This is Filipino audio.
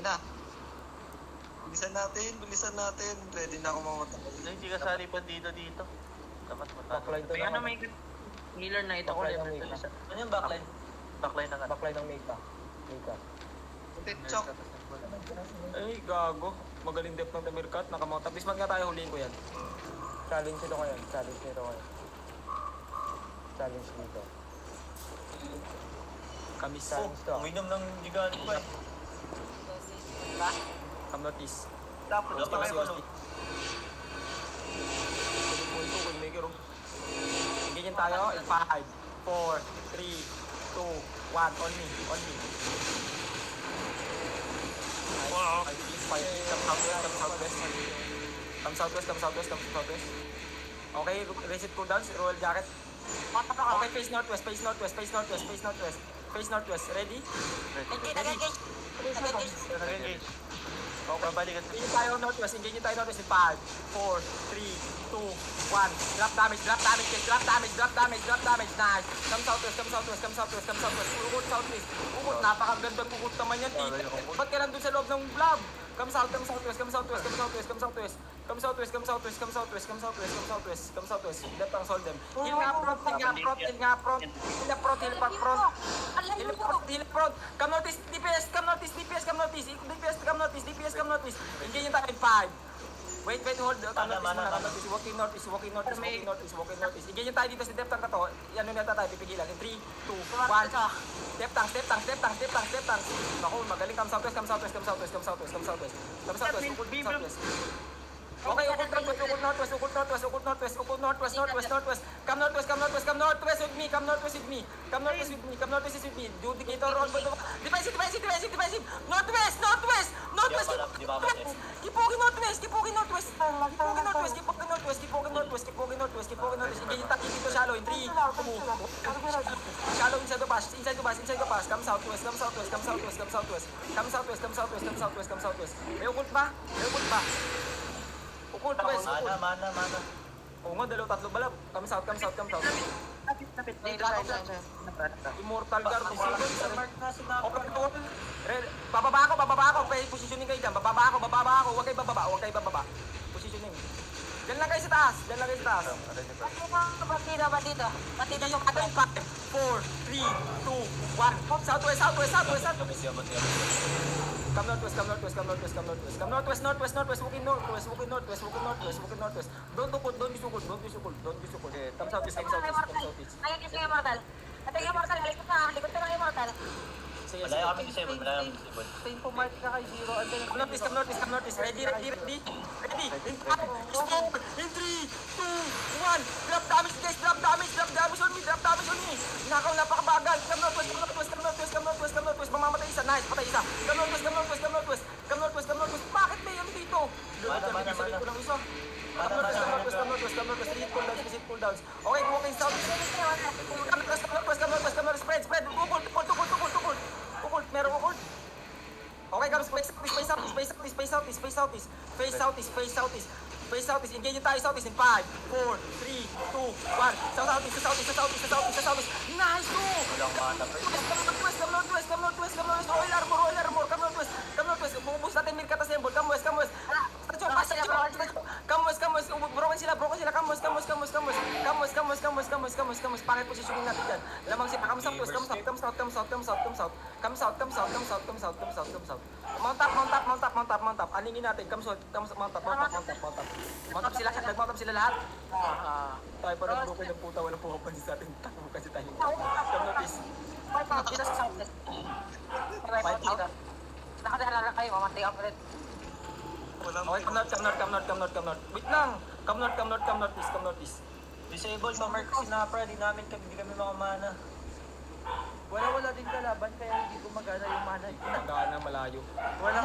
Na. Bilisan natin. Ready na ako mamatay. Hindi ka sali pa dito. Dapat matalo. Backline to May ano, naman. may healer na ito ko. Backline ng Mika. Ano yung backline? Backline na nga. Backline ng Mika. Mika. Chok. Ay, gago. Magaling depth ng Tamirkat. Nakamount. Bismag nga tayo, huliin ko yan. Challenge nito ko yan. Challenge nito. Kamis challenge to. Uminom ng gigante pa eh. Come notice. Tapos Gusto na kasi kayo gusto. Punto, good maker. Ganyan tayo. In 5, 4, 3, 2, 1. On me. Wow. Come southwest. Okay, reset cooldowns, royal jacket. Okay, face northwest. Ready? Engage. Okay, balikan sa Engage tayo northwest in 5, 4, 3, 2, 1. Drop damage, nice. Come southwest. Ukot southwest. Napakagandang ukot naman yan. Ba't ka nandun sa loob ng blob? Come southwest. Left ang solve them. Heal nga front. Heal front. Come notice, DPS. Engage yung tayo in 5. Wait, hold. Come notice. Walking northeast. Engage yung tayo dito sa depth tank na to. Ano na tayo, pipigilan. In 3, 2, 1. Step tank. Naku, magaling. Come southwest. Okay, ukot northwest. Come northwest with me. Judicator roll. Defensive. Northwest. Kipogi northwest. Engage yung dito shallow in 3, 2, shallow inside the pass. Come southwest. May ukot ba? Ukot west. Mana. Oo nga, tatlo balab. Come south. Dito sa Immortal guard. Mark na si Nako. Okay, to. Bababa ako. Positioning kayo dyan. Bababa ako. Huwag kayo bababa. Positioning. Diyan lang kayo sa taas. Batida yung 5, 4, 3, 2, 1. Southwest. Come northwest. Walking northwest. Don't be so good. Come southeast. Ayun yung immortal. Ito yung immortal. Likod ko ng immortal. Sige. Malaya kami disable. Stay po mark ka kay Zero. Come northeast. Ready. Smoke. In 3, 2, 1. Drop damage, guys. Drop damage on me. Nakaw, napakabagal. Come northwest. Mamamatay isa. Nice, patay isa. Come northwest. Bakit may ano dito? Mana. Come northwest. Reset cooldowns. Okay, walking south. Come northwest. Spread. Ukol. Meron ukol. Okay, come space southeast. Engage yung tayo southeast in 5, 4, 3, 2, 1. Southeast. Nice go! Walang mana pa. Come northwest. Royal armor. Come northwest. Bubus natin Mirkat assemble. Come west. Broken sila. Come west. Pakit positioning natin dyan. Lamang sila. Come south. Mount up. Alingin natin. Come south. Mount up sila. Nag-mount up sila lahat. Tayo pa nag-broken ng puta. Walang pumapansin sa atin. Takbo kasi tayo. Come notice. Dito sa southwest. Nakadarara kayo. Mamatay ako rin. Okay, come north. Wait lang. Come northeast. Disable pa Mark si Napra. Hindi kami makamana. Wala din kalaban kaya hindi gumagana yung mana. Magana malayo. Wala